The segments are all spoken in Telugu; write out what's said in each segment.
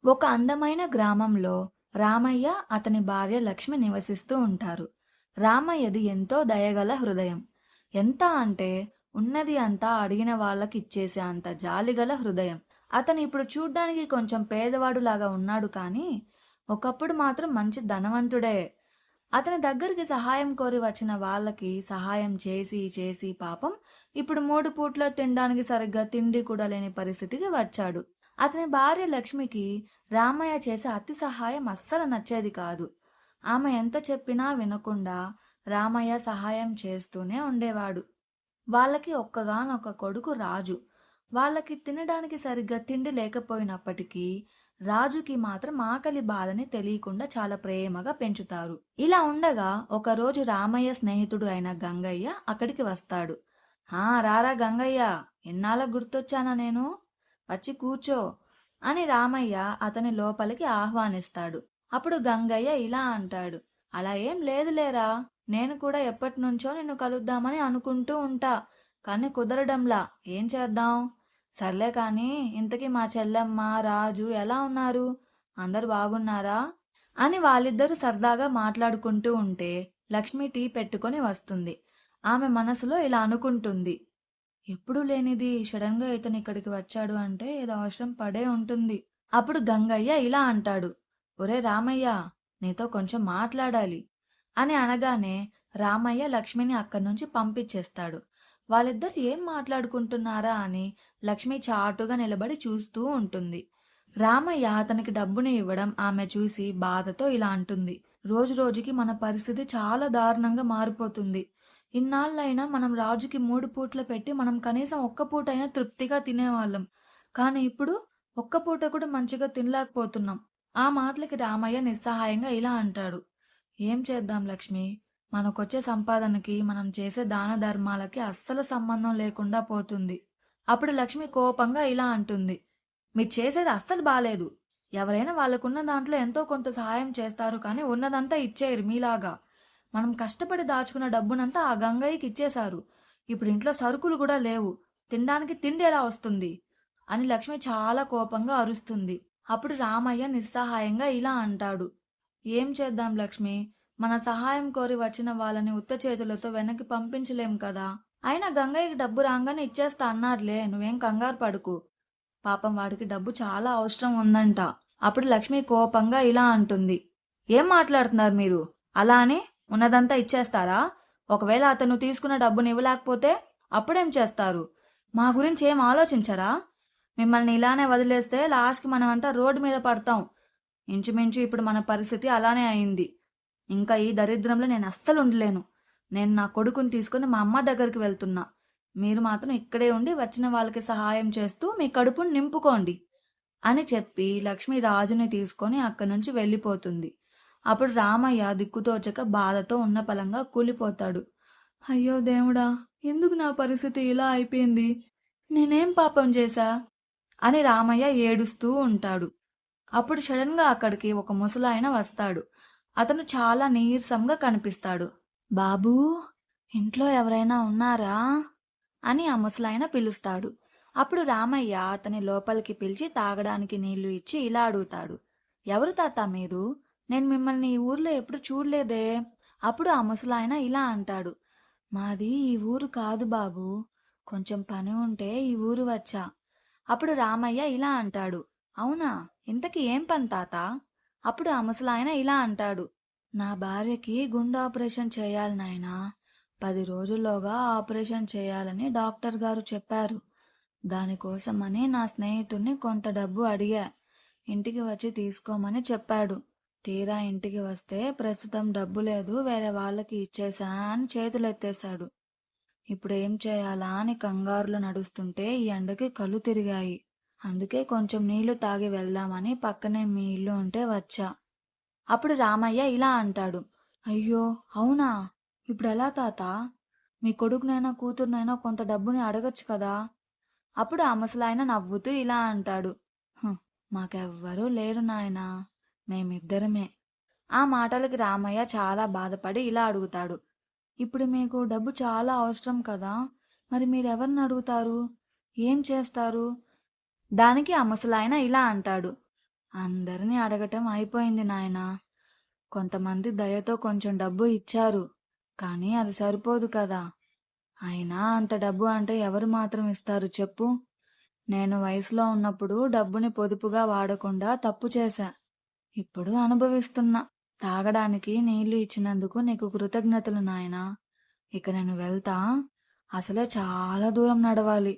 ఒక అందమైన గ్రామంలో రామయ్య, అతని భార్య లక్ష్మి నివసిస్తూ ఉంటారు. రామయ్యది ఎంతో దయగల హృదయం. ఎంత అంటే ఉన్నది అంతా అడిగిన వాళ్ళకి ఇచ్చేసే అంత జాలిగల హృదయం. అతను ఇప్పుడు చూడ్డానికి కొంచెం పేదవాడులాగా ఉన్నాడు కానీ, ఒకప్పుడు మాత్రం మంచి ధనవంతుడే. అతని దగ్గరికి సహాయం కోరి వచ్చిన వాళ్ళకి సహాయం చేసి చేసి పాపం ఇప్పుడు 3 పూట్ల తినడానికి సరిగ్గా తిండి కూడా లేని పరిస్థితికి వచ్చాడు. అతని భార్య లక్ష్మికి రామయ్య చేసే అతి సహాయం అస్సలు నచ్చేది కాదు. ఆమె ఎంత చెప్పినా వినకుండా రామయ్య సహాయం చేస్తూనే ఉండేవాడు. వాళ్ళకి ఒక్కగానొక్క కొడుకు రాజు. వాళ్ళకి తినడానికి సరిగ్గా తిండి లేకపోయినప్పటికీ రాజుకి మాత్రం ఆకలి బాధని తెలియకుండా చాలా ప్రేమగా పెంచుతారు. ఇలా ఉండగా ఒకరోజు రామయ్య స్నేహితుడు అయిన గంగయ్య అక్కడికి వస్తాడు. రారా గంగయ్య, ఎన్నాళ్ళకు గుర్తొచ్చానా నేను? వచ్చి కూర్చో అని రామయ్య అతని లోపలికి ఆహ్వానిస్తాడు. అప్పుడు గంగయ్య ఇలా అంటాడు. అలా ఏం లేదులేరా, నేను కూడా ఎప్పటినుంచో నిన్ను కలుద్దామని అనుకుంటూ ఉంటా, కానీ కుదరడంలా. ఏం చేద్దాం? సర్లే కాని ఇంతకీ మా చెల్లెమ్మ, రాజు ఎలా ఉన్నారు? అందరు బాగున్నారా అని వాళ్ళిద్దరూ సరదాగా మాట్లాడుకుంటూ ఉంటే లక్ష్మి టీ పెట్టుకొని వస్తుంది. ఆమె మనసులో ఇలా అనుకుంటుంది. ఎప్పుడూ లేనిది సడన్ గా ఇతను ఇక్కడికి వచ్చాడు అంటే ఏదో అవసరం పడే ఉంటుంది. అప్పుడు గంగయ్య ఇలా అంటాడు. ఒరే రామయ్య, నీతో కొంచెం మాట్లాడాలి అని అనగానే రామయ్య లక్ష్మిని అక్కడి నుంచి పంపించేస్తాడు. వాళ్ళిద్దరు ఏం మాట్లాడుకుంటున్నారా అని లక్ష్మి చాటుగా నిలబడి చూస్తూ ఉంటుంది. రామయ్య అతనికి డబ్బుని ఇవ్వడం ఆమె చూసి బాధతో ఇలా అంటుంది. రోజు రోజుకి మన పరిస్థితి చాలా దారుణంగా మారిపోతుంది. ఇన్నాళ్ళైనా మనం రాజుకి 3 పూట్ల పెట్టి మనం కనీసం ఒక్క పూటైనా తృప్తిగా తినేవాళ్ళం. కానీ ఇప్పుడు ఒక్క పూట కూడా మంచిగా తినలేకపోతున్నాం. ఆ మాటలకి రామయ్య నిస్సహాయంగా ఇలా అంటాడు. ఏం చేద్దాం లక్ష్మి? మనకొచ్చే సంపాదనకి మనం చేసే దాన ధర్మాలకి అస్సలు సంబంధం లేకుండా పోతుంది. అప్పుడు లక్ష్మి కోపంగా ఇలా అంటుంది. మీరు చేసేది అస్సలు బాలేదు. ఎవరైనా వాళ్ళకున్న దాంట్లో ఎంతో కొంత సహాయం చేస్తారు కానీ ఉన్నదంతా ఇచ్చేయరు మీలాగా. మనం కష్టపడి దాచుకున్న డబ్బునంతా ఆ గంగయ్యకి ఇచ్చేశారు. ఇప్పుడు ఇంట్లో సరుకులు కూడా లేవు. తినడానికి తిండి ఎలా వస్తుంది అని లక్ష్మి చాలా కోపంగా అరుస్తుంది. అప్పుడు రామయ్య నిస్సహాయంగా ఇలా అంటాడు. ఏం చేద్దాం లక్ష్మి? మన సహాయం కోరి వచ్చిన వాళ్ళని ఉత్త చేతులతో వెనక్కి పంపించలేం కదా. అయినా గంగయ్యకి డబ్బు రాగానే ఇచ్చేస్తా అన్నాడులే, నువ్వేం కంగారు పడుకు. పాపం వాడికి డబ్బు చాలా అవసరం ఉందంట. అప్పుడు లక్ష్మి కోపంగా ఇలా అంటుంది. ఏం మాట్లాడుతున్నారు మీరు? అలా అని ఉన్నదంతా ఇచ్చేస్తారా? ఒకవేళ అతను తీసుకున్న డబ్బుని ఇవ్వలేకపోతే అప్పుడేం చేస్తారు? మా గురించి ఏం ఆలోచించరా? మిమ్మల్ని ఇలానే వదిలేస్తే లాస్ట్కి మనమంతా రోడ్డు మీద పడతాం. ఇంచుమించు ఇప్పుడు మన పరిస్థితి అలానే అయింది. ఇంకా ఈ దరిద్రంలో నేను అస్సలు ఉండలేను. నేను నా కొడుకుని తీసుకుని మా అమ్మ దగ్గరికి వెళ్తున్నా. మీరు మాత్రం ఇక్కడే ఉండి వచ్చిన వాళ్ళకి సహాయం చేస్తూ మీ కడుపుని నింపుకోండి అని చెప్పి లక్ష్మి రాజుని తీసుకొని అక్కడి నుంచి వెళ్ళిపోతుంది. అప్పుడు రామయ్య దిక్కుతోచక బాధతో ఉన్న పలంగా కూలిపోతాడు. అయ్యో దేవుడా, ఎందుకు నా పరిస్థితి ఇలా అయిపోయింది? నేనేం పాపం చేశా అని రామయ్య ఏడుస్తూ ఉంటాడు. అప్పుడు సడన్ గా అక్కడికి ఒక ముసలాయన వస్తాడు. అతను చాలా నీరసంగా కనిపిస్తాడు. బాబూ, ఇంట్లో ఎవరైనా ఉన్నారా అని ఆ ముసలాయన పిలుస్తాడు. అప్పుడు రామయ్య అతని లోపలికి పిలిచి తాగడానికి నీళ్లు ఇచ్చి ఇలా అడుగుతాడు. ఎవరు తాత మీరు? నేను మిమ్మల్ని ఈ ఊర్లో ఎప్పుడు చూడలేదే. అప్పుడు ఆ ముసలాయన ఇలా అంటాడు. మాది ఈ ఊరు కాదు బాబు, కొంచెం పని ఉంటే ఈ ఊరు వచ్చా. అప్పుడు రామయ్య ఇలా అంటాడు. అవునా, ఇంతకీ ఏం పని తాత? అప్పుడు ఆ ముసలాయన ఇలా అంటాడు. నా భార్యకి గుండె ఆపరేషన్ చేయాలి నాయనా. 10 రోజుల్లోగా ఆపరేషన్ చేయాలని డాక్టర్ గారు చెప్పారు. దానికోసమని నా స్నేహితుడిని కొంత డబ్బు అడిగా. ఇంటికి వచ్చి తీసుకోమని చెప్పాడు. తీరా ఇంటికి వస్తే ప్రస్తుతం డబ్బు లేదు, వేరే వాళ్ళకి ఇచ్చేసా అని చేతులెత్తేశాడు. ఇప్పుడు ఏం చేయాలా అని కంగారులో నడుస్తుంటే ఈ ఎండకి కళ్ళు తిరిగాయి. అందుకే కొంచెం నీళ్లు తాగి వెళ్దామని పక్కనే మీ ఇల్లు ఉంటే వచ్చా. అప్పుడు రామయ్య ఇలా అంటాడు. అయ్యో అవునా, ఇప్పుడు ఎలా తాత? మీ కొడుకునైనా కూతురునైనా కొంత డబ్బుని అడగచ్చు కదా. అప్పుడు ఆ ముసలాయన నవ్వుతూ ఇలా అంటాడు. మాకెవ్వరూ లేరు నాయనా, మేమిద్దరమే. ఆ మాటలకి రామయ్య చాలా బాధపడి ఇలా అడుగుతాడు. ఇప్పుడు మీకు డబ్బు చాలా అవసరం కదా, మరి మీరెవరిని అడుగుతారు? ఏం చేస్తారు? దానికి ఆ ముసలాయన ఇలా అంటాడు. అందరినీ అడగటం అయిపోయింది నాయనా. కొంతమంది దయతో కొంచెం డబ్బు ఇచ్చారు, కానీ అది సరిపోదు కదా. అయినా అంత డబ్బు అంటే ఎవరు మాత్రం ఇస్తారు చెప్పు. నేను వయసులో ఉన్నప్పుడు డబ్బుని పొదుపుగా వాడకుండా తప్పు చేశా. ఇప్పుడు అనుభవిస్తున్నా. తాగడానికి నీళ్లు ఇచ్చినందుకు నీకు కృతజ్ఞతలు నాయనా. ఇక నేను వెళ్తా. అసలే చాలా దూరం నడవాలి.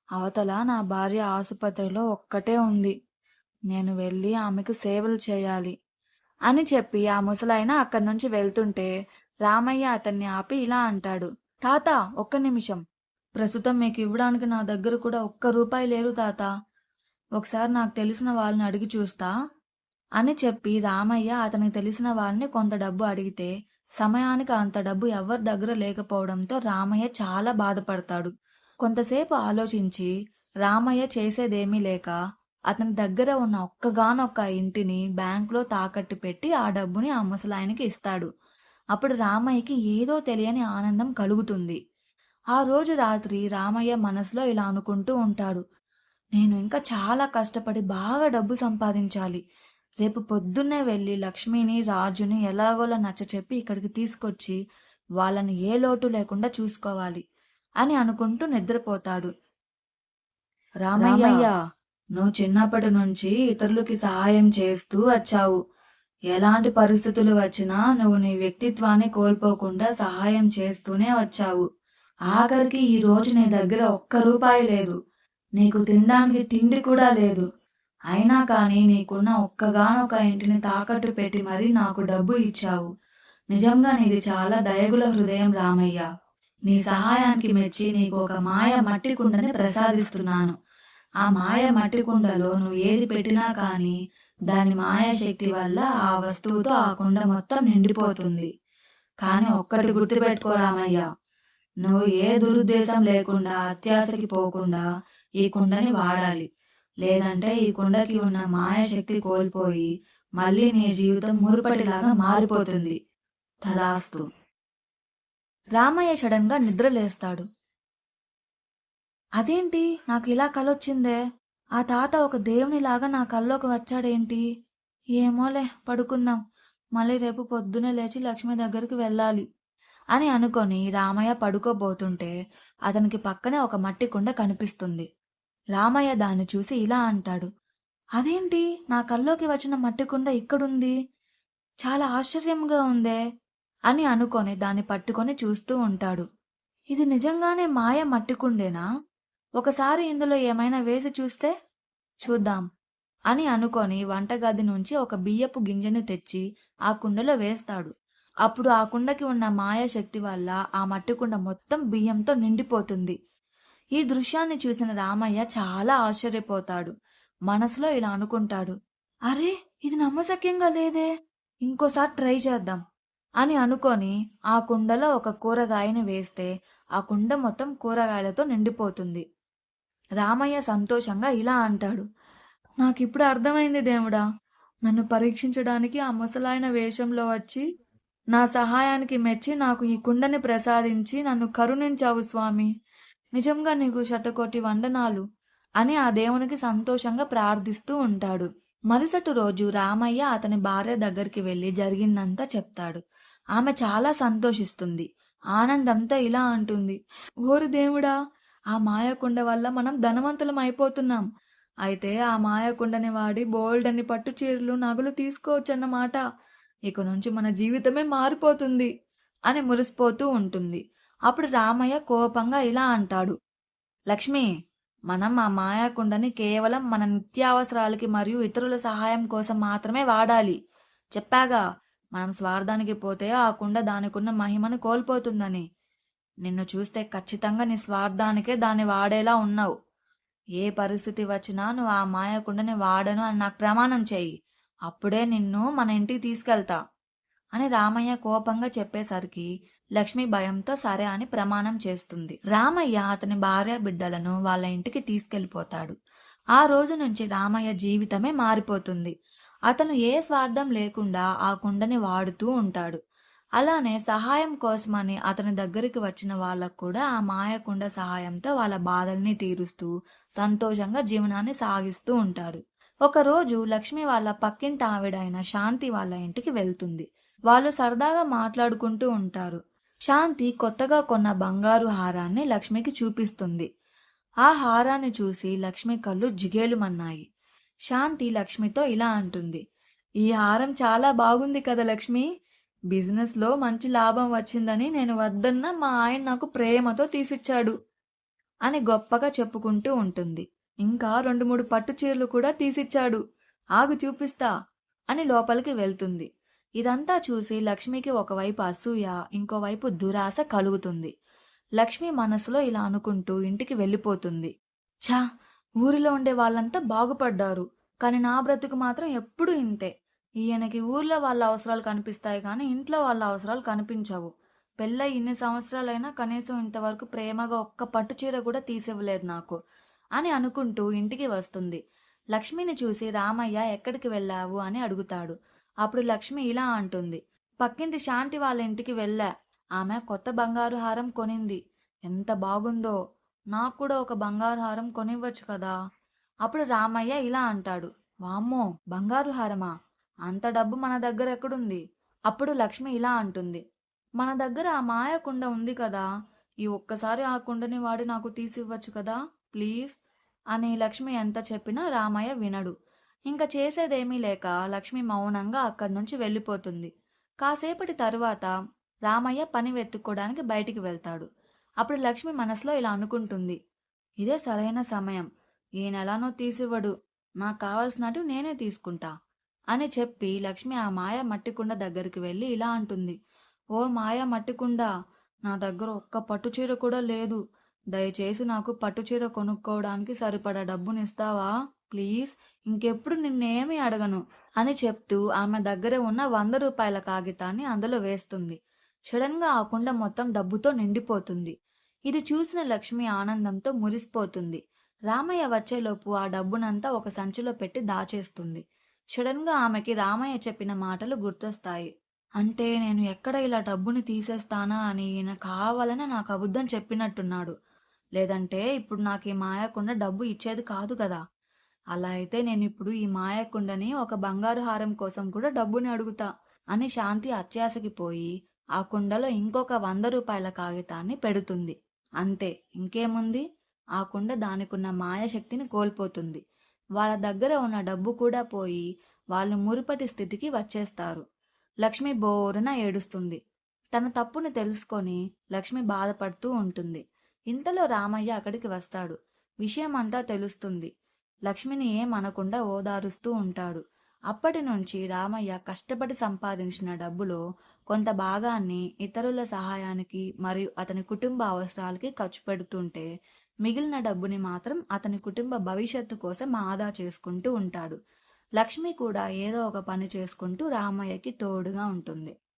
అవతల నా భార్య ఆసుపత్రిలో ఒక్కటే ఉంది. నేను వెళ్ళి ఆమెకు సేవలు చేయాలి అని చెప్పి ఆ ముసలాయన అక్కడి నుంచి వెళ్తుంటే రామయ్య అతన్ని ఆపి ఇలా అంటాడు. తాత, ఒక్క నిమిషం. ప్రస్తుతం మీకు ఇవ్వడానికి నా దగ్గర కూడా ఒక్క రూపాయి లేదు తాత. ఒకసారి నాకు తెలిసిన వాళ్ళని అడిగి చూస్తా అని చెప్పి రామయ్య అతనికి తెలిసిన వాళ్ళని కొంత డబ్బు అడిగితే సమయానికి అంత డబ్బు ఎవరి దగ్గర లేకపోవడంతో రామయ్య చాలా బాధపడతాడు. కొంతసేపు ఆలోచించి రామయ్య చేసేదేమీ లేక అతని దగ్గర ఉన్న ఒక్కగానొక్క ఇంటిని బ్యాంకులో తాకట్టు పెట్టి ఆ డబ్బుని ఆ ముసలాయనకి ఇస్తాడు. అప్పుడు రామయ్యకి ఏదో తెలియని ఆనందం కలుగుతుంది. ఆ రోజు రాత్రి రామయ్య మనసులో ఇలా అనుకుంటూ ఉంటాడు. నేను ఇంకా చాలా కష్టపడి బాగా డబ్బు సంపాదించాలి. రేపు పొద్దున్నే వెళ్ళి లక్ష్మిని, రాజుని ఎలాగోలా నచ్చచెప్పి ఇక్కడికి తీసుకొచ్చి వాళ్ళని ఏ లోటు లేకుండా చూసుకోవాలి అని అనుకుంటూ నిద్రపోతాడు. రామయ్య, నువ్వు చిన్నప్పటి నుంచి ఇతరులకి సహాయం చేస్తూ వచ్చావు. ఎలాంటి పరిస్థితులు వచ్చినా నువ్వు నీ వ్యక్తిత్వాన్ని కోల్పోకుండా సహాయం చేస్తూనే వచ్చావు. ఆఖరికి ఈ రోజు నీ దగ్గర ఒక్క రూపాయి లేదు. నీకు తినడానికి తిండి కూడా లేదు. అయినా కానీ నీకున్న ఒక్కగానొక్క ఇంటిని తాకట్టు పెట్టి మరీ నాకు డబ్బు ఇచ్చావు. నిజంగా నీది చాలా దయగుల హృదయం రామయ్య. నీ సహాయానికి మెచ్చి నీకు ఒక మాయ మట్టి కుండని ప్రసాదిస్తున్నాను. ఆ మాయ మట్టి కుండలో నువ్వు ఏది పెట్టినా కానీ దాని మాయాశక్తి వల్ల ఆ వస్తువుతో ఆ కుండ మొత్తం నిండిపోతుంది. కానీ ఒక్కటి గుర్తుపెట్టుకో రామయ్య, నువ్వు ఏ దురుద్దేశం లేకుండా అత్యాశకి పోకుండా ఈ కుండని వాడాలి. లేదంటే ఈ కుండకి ఉన్న మాయాశక్తి కోల్పోయి మళ్ళీ నీ జీవితం మురుపటిలాగా మారిపోతుంది. తదాస్తు. రామయ్య సడన్ గా నిద్రలేస్తాడు. అదేంటి, నాకు ఇలా కలొచ్చిందే? ఆ తాత ఒక దేవునిలాగా నా కల్లోకి వచ్చాడేంటి? ఏమోలే, పడుకుందాం. మళ్ళీ రేపు పొద్దునే లేచి లక్ష్మి దగ్గరికి వెళ్ళాలి అని అనుకొని రామయ్య పడుకోబోతుంటే అతనికి పక్కనే ఒక మట్టి కుండ కనిపిస్తుంది. రామయ్య దాన్ని చూసి ఇలా అంటాడు. అదేంటి, నా కల్లోకి వచ్చిన మట్టి కుండ ఇక్కడుంది? చాలా ఆశ్చర్యంగా ఉందే అని అనుకొని దాన్ని పట్టుకొని చూస్తూ ఉంటాడు. ఇది నిజంగానే మాయ మట్టి కుండేనా? ఒకసారి ఇందులో ఏమైనా వేసి చూస్తే చూద్దాం అని అనుకొని వంటగది నుంచి ఒక బియ్యపు గింజను తెచ్చి ఆ కుండలో వేస్తాడు. అప్పుడు ఆ కుండకి ఉన్న మాయాశక్తి వల్ల ఆ మట్టి కుండ మొత్తం బియ్యంతో నిండిపోతుంది. ఈ దృశ్యాన్ని చూసిన రామయ్య చాలా ఆశ్చర్యపోతాడు. మనసులో ఇలా అనుకుంటాడు. అరే, ఇది నమ్మశక్యంగా లేదే, ఇంకోసారి ట్రై చేద్దాం అని అనుకొని ఆ కుండలో ఒక కూరగాయని వేస్తే ఆ కుండ మొత్తం కూరగాయలతో నిండిపోతుంది. రామయ్య సంతోషంగా ఇలా అంటాడు. నాకిప్పుడు అర్థమైంది దేవుడా. నన్ను పరీక్షించడానికి ఆ ముసలాయన వేషంలో వచ్చి నా సహాయానికి మెచ్చి నాకు ఈ కుండని ప్రసాదించి నన్ను కరుణించావు స్వామి. నిజంగా నీకు శతకోటి వందనాలు అని ఆ దేవునికి సంతోషంగా ప్రార్థిస్తూ ఉంటాడు. మరుసటి రోజు రామయ్య అతని భార్య దగ్గరికి వెళ్లి జరిగిందంతా చెప్తాడు. ఆమె చాలా సంతోషిస్తుంది. ఆనందంతో ఇలా అంటుంది. ఓరి దేవుడా, ఆ మాయకుండ వల్ల మనం ధనవంతులం అయిపోతున్నాం. అయితే ఆ మాయకుండని వాడి బోల్డని పట్టు చీరలు, నగలు తీసుకోవచ్చన్నమాట. ఇక నుంచి మన జీవితమే మారిపోతుంది అని మురిసిపోతూ ఉంటుంది. అప్పుడు రామయ్య కోపంగా ఇలా అంటాడు. లక్ష్మి, మనం ఆ మాయాకుండని కేవలం మన నిత్యావసరాలకి మరియు ఇతరుల సహాయం కోసం మాత్రమే వాడాలి. చెప్పాగా, మనం స్వార్థానికి పోతే ఆ కుండ దానికున్న మహిమను కోల్పోతుందని. నిన్ను చూస్తే ఖచ్చితంగా నీ స్వార్థానికే దాన్ని వాడేలా ఉన్నావు. ఏ పరిస్థితి వచ్చినా నువ్వు ఆ మాయకుండని వాడను అని నాకు ప్రమాణం చేయి. అప్పుడే నిన్ను మన ఇంటికి తీసుకెళ్తా అని రామయ్య కోపంగా చెప్పేసరికి లక్ష్మి భయంతో సరే అని ప్రమాణం చేస్తుంది. రామయ్య అతని భార్య బిడ్డలను వాళ్ళ ఇంటికి తీసుకెళ్లిపోతాడు. ఆ రోజు నుంచి రామయ్య జీవితమే మారిపోతుంది. అతను ఏ స్వార్థం లేకుండా ఆ కుండని వాడుతూ ఉంటాడు. అలానే సహాయం కోసమని అతని దగ్గరికి వచ్చిన వాళ్ళకు కూడా ఆ మాయకుండ సహాయంతో వాళ్ళ బాధల్ని తీరుస్తూ సంతోషంగా జీవనాన్ని సాగిస్తూ ఉంటాడు. ఒకరోజు లక్ష్మి వాళ్ళ పక్కింటి ఆవిడైన శాంతి వాళ్ళ ఇంటికి వెళ్తుంది. వాళ్ళు సరదాగా మాట్లాడుకుంటూ ఉంటారు. శాంతి కొత్తగా కొన్న బంగారు హారాన్ని లక్ష్మికి చూపిస్తుంది. ఆ హారాన్ని చూసి లక్ష్మి కళ్ళు జిగేలుమన్నాయి. శాంతి లక్ష్మితో ఇలా అంటుంది, ఈ హారం చాలా బాగుంది కదా లక్ష్మి. బిజినెస్లో మంచి లాభం వచ్చిందని నేను వద్దన్నా మా ఆయన నాకు ప్రేమతో తీసిచ్చాడు అని గొప్పగా చెప్పుకుంటూ ఉంటుంది. ఇంకా 2-3 పట్టు చీరలు కూడా తీసిచ్చాడు. ఆగు చూపిస్తా అని లోపలికి వెళ్తుంది. ఇదంతా చూసి లక్ష్మికి ఒకవైపు అసూయ, ఇంకోవైపు దురాశ కలుగుతుంది. లక్ష్మి మనసులో ఇలా అనుకుంటూ ఇంటికి వెళ్ళిపోతుంది. ఛా, ఊరిలో ఉండే వాళ్ళంతా బాగుపడ్డారు, కానీ నా బ్రతుకు మాత్రం ఎప్పుడూ ఇంతే. ఈయనకి ఊర్లో వాళ్ళ అవసరాలు కనిపిస్తాయి కానీ ఇంట్లో వాళ్ళ అవసరాలు కనిపించవు. పెళ్ళై ఇన్ని సంవత్సరాలైనా కనీసం ఇంతవరకు ప్రేమగా ఒక్క పట్టు చీర కూడా తీసివ్వలేదు నాకు అని అనుకుంటూ ఇంటికి వస్తుంది. లక్ష్మిని చూసి రామయ్య ఎక్కడికి వెళ్ళావు అని అడుగుతాడు. అప్పుడు లక్ష్మి ఇలా అంటుంది, పక్కింటి శాంతి వాళ్ళ ఇంటికి వెళ్ళా. ఆమె కొత్త బంగారు హారం కొనింది. ఎంత బాగుందో, నాకు కూడా ఒక బంగారు హారం కొనివ్వచ్చు కదా. అప్పుడు రామయ్య ఇలా అంటాడు, వామ్మో, బంగారు హారమా? అంత డబ్బు మన దగ్గర ఎక్కడుంది? అప్పుడు లక్ష్మి ఇలా అంటుంది, మన దగ్గర ఆ మాయ కుండ ఉంది కదా, ఈ ఒక్కసారి ఆ కుండని వాడి నాకు తీసివ్వచ్చు కదా ప్లీజ్ అని లక్ష్మి ఎంత చెప్పినా రామయ్య వినడు. ఇంకా చేసేదేమీ లేక లక్ష్మి మౌనంగా అక్కడి నుంచి వెళ్ళిపోతుంది. కాసేపటి తరువాత రామయ్య పని వెతుక్కోవడానికి బయటికి వెళ్తాడు. అప్పుడు లక్ష్మి మనసులో ఇలా అనుకుంటుంది, ఇదే సరైన సమయం, ఈయనెలానో తీసివ్వడు, నాకు కావాల్సినట్టు నేనే తీసుకుంటా అని చెప్పి లక్ష్మి ఆ మాయ మట్టికుండ దగ్గరికి వెళ్ళి ఇలా అంటుంది, ఓ మాయ మట్టికుండ, నా దగ్గర ఒక్క పట్టుచీర కూడా లేదు. దయచేసి నాకు పట్టుచీర కొనుక్కోవడానికి సరిపడా డబ్బునిస్తావా ప్లీజ్, ఇంకెప్పుడు నిన్నేమీ అడగను అని చెప్తూ ఆమె దగ్గర ఉన్న 100 రూపాయల కాగితాన్ని అందులో వేస్తుంది. సడన్ గా ఆ కుండ మొత్తం డబ్బుతో నిండిపోతుంది. ఇది చూసిన లక్ష్మి ఆనందంతో మురిసిపోతుంది. రామయ్య వచ్చేలోపు ఆ డబ్బునంతా ఒక సంచిలో పెట్టి దాచేస్తుంది. సడన్ గా ఆమెకి రామయ్య చెప్పిన మాటలు గుర్తొస్తాయి. అంటే నేను ఎక్కడ ఇలా డబ్బుని తీసేస్తానా అని ఈయన కావాలని నాకు అబద్ధం చెప్పినట్టున్నాడు. లేదంటే ఇప్పుడు నాకు ఈ మాయకుండ డబ్బు ఇచ్చేది కాదు కదా. అలా అయితే నేను ఇప్పుడు ఈ మాయకుండని ఒక బంగారు హారం కోసం కూడా డబ్బుని అడుగుతా అని శాంతి అత్యాశకి పోయి ఆ కుండలో ఇంకొక 100 రూపాయల కాగితాన్ని పెడుతుంది. అంతే, ఇంకేముంది, ఆ కుండ దానికున్న మాయాశక్తిని కోల్పోతుంది. వాళ్ళ దగ్గర ఉన్న డబ్బు కూడా పోయి వాళ్ళు మురుపటి స్థితికి వచ్చేస్తారు. లక్ష్మి బోరున ఏడుస్తుంది. తన తప్పుని తెలుసుకొని లక్ష్మి బాధపడుతూ ఉంటుంది. ఇంతలో రామయ్య అక్కడికి వస్తాడు. విషయం అంతా తెలుస్తుంది. లక్ష్మిని ఏమనకుండా ఓదారుస్తూ ఉంటాడు. అప్పటి నుంచి రామయ్య కష్టపడి సంపాదించిన డబ్బులో కొంత భాగాన్ని ఇతరుల సహాయానికి మరియు అతని కుటుంబ అవసరాలకి ఖర్చు పెడుతుంటే మిగిలిన డబ్బుని మాత్రం అతని కుటుంబ భవిష్యత్తు కోసం ఆదా చేసుకుంటూ ఉంటాడు. లక్ష్మి కూడా ఏదో ఒక పని చేసుకుంటూ రామయ్యకి తోడుగా ఉంటుంది.